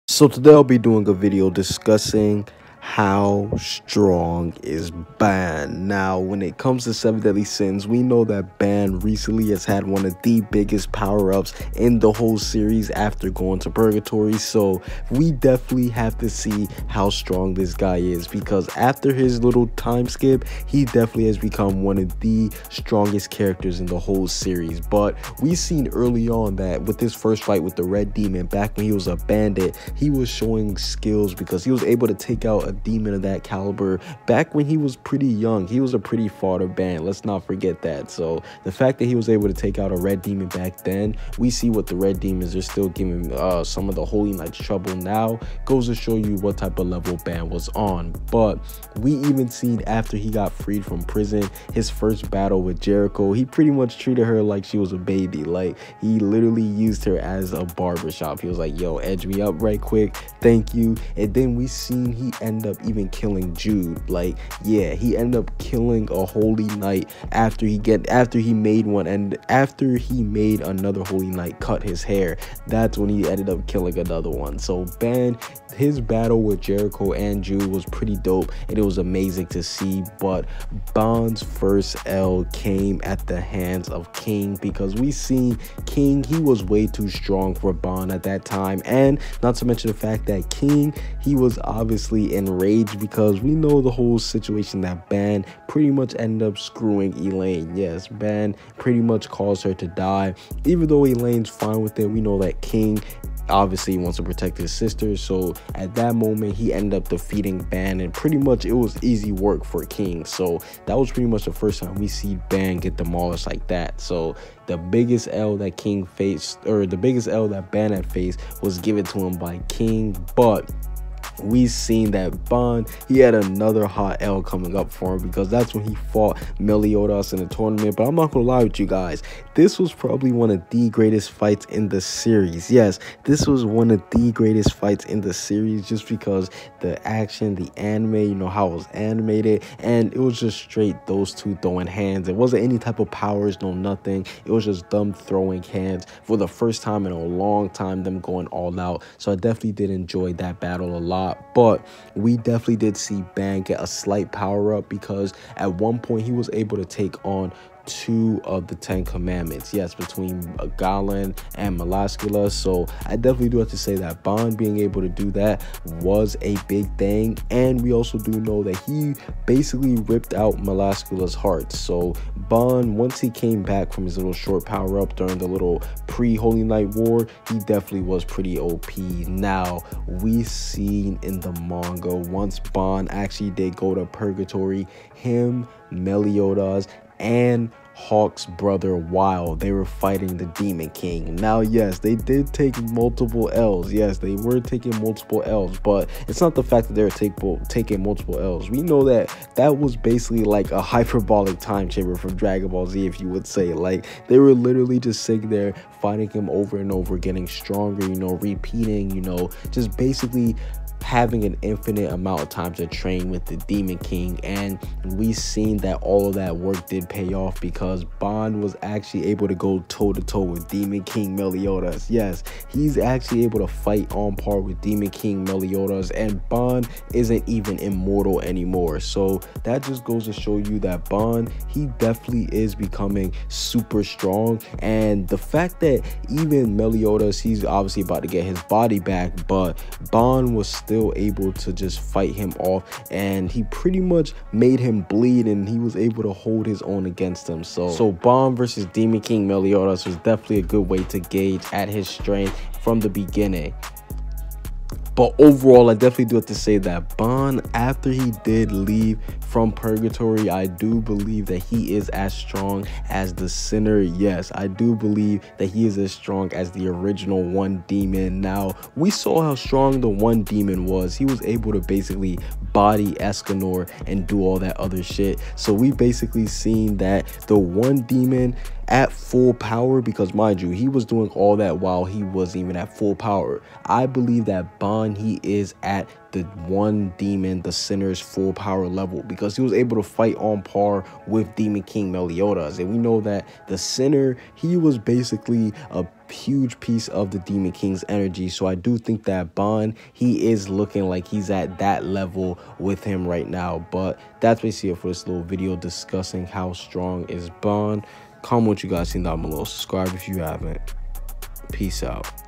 So today I'll be doing a video discussing how strong is Ban. Now, when it comes to Seven Deadly Sins, we know that Ban recently has had one of the biggest power-ups in the whole series after going to Purgatory. So we definitely have to see how strong this guy is, because after his little time skip, he definitely has become one of the strongest characters in the whole series. But we seen early on that with his first fight with the Red Demon back when he was a bandit, he was showing skills because he was able to take out a demon of that caliber back when he was pretty young. He was a pretty fodder band, let's not forget that. So the fact that he was able to take out a Red Demon back then, we see what the Red Demons are still giving some of the Holy Knights trouble now, goes to show you what type of level Ban was on. But we even seen after he got freed from prison, his first battle with Jericho, he pretty much treated her like she was a baby. Like, he literally used her as a barbershop. He was like, yo, edge me up right quick, thank you. And then we seen he end up even killing Jude. Like, yeah, he ended up killing a Holy Knight after he made one, and after he made another Holy Knight cut his hair, that's when he ended up killing another one. So Ban, his battle with Jericho and Jude was pretty dope, and it was amazing to see. But Bond's first L came at the hands of King, because we seen King, he was way too strong for Bond at that time. And not to mention the fact that King, he was obviously enraged because we know the whole situation that Ban pretty much ended up screwing Elaine. Yes, Ban pretty much caused her to die. Even though Elaine's fine with it, we know that King obviously wants to protect his sister. So at that moment, he ended up defeating Ban, and pretty much it was easy work for King. So that was pretty much the first time we see Ban get demolished like that. So the biggest L that King faced, or the biggest L that Ban had faced, was given to him by King. But we seen that Bond, he had another hot L coming up for him, because that's when he fought Meliodas in the tournament. But I'm not gonna lie with you guys, this was probably one of the greatest fights in the series. Yes, this was one of the greatest fights in the series, just because the action, the anime, you know how it was animated, and it was just straight those two throwing hands. It wasn't any type of powers, no nothing. It was just them throwing hands for the first time in a long time, them going all out. So I definitely did enjoy that battle a lot. But we definitely did see Ban get a slight power up, because at one point he was able to take on 2 of the 10 commandments, yes, between Galen and Melascula. So I definitely do have to say that Bond being able to do that was a big thing. And we also do know that he basically ripped out Melascula's heart. So Bond, once he came back from his little short power up during the little pre-Holy Knight War, he definitely was pretty OP. Now we seen in the manga, once Bond actually did go to Purgatory, him, Meliodas, and Hawk's brother Wild, they were fighting the Demon King. Now, yes, they did take multiple L's. Yes, they were taking multiple L's, but it's not the fact that they were taking multiple L's. We know that that was basically like a hyperbolic time chamber from Dragon Ball Z, if you would say. Like, they were literally just sitting there fighting him over and over, getting stronger, you know, repeating, you know, just basically having an infinite amount of time to train with the Demon King. And we seen that all of that work did pay off, because Bond was actually able to go toe-to-toe with Demon King Meliodas. Yes, he's actually able to fight on par with Demon King Meliodas, and Bond isn't even immortal anymore. So that just goes to show you that Bond, he definitely is becoming super strong. And the fact that even Meliodas, he's obviously about to get his body back, but Bond was still able to just fight him off, and he pretty much made him bleed, and he was able to hold his own against him. So Bond versus Demon King Meliodas was definitely a good way to gauge at his strength from the beginning. But overall, I definitely do have to say that Bond, after he did leave from Purgatory, I do believe that he is as strong as the Sinner. Yes, I do believe that he is as strong as the original One Demon. Now, we saw how strong the One Demon was. He was able to basically body Escanor and do all that other shit. So we basically seen that the One Demon at full power, because mind you, he was doing all that while he wasn't even at full power. I believe that Bond, he is at the One Demon, the Sinner's full power level, because he was able to fight on par with Demon King Meliodas. And we know that the Sinner, he was basically a huge piece of the Demon King's energy. So I do think that Bond, he is looking like he's at that level with him right now. But that's basically it for this little video discussing how strong is Bond. Comment what you guys think down below. Subscribe if you haven't. Peace out.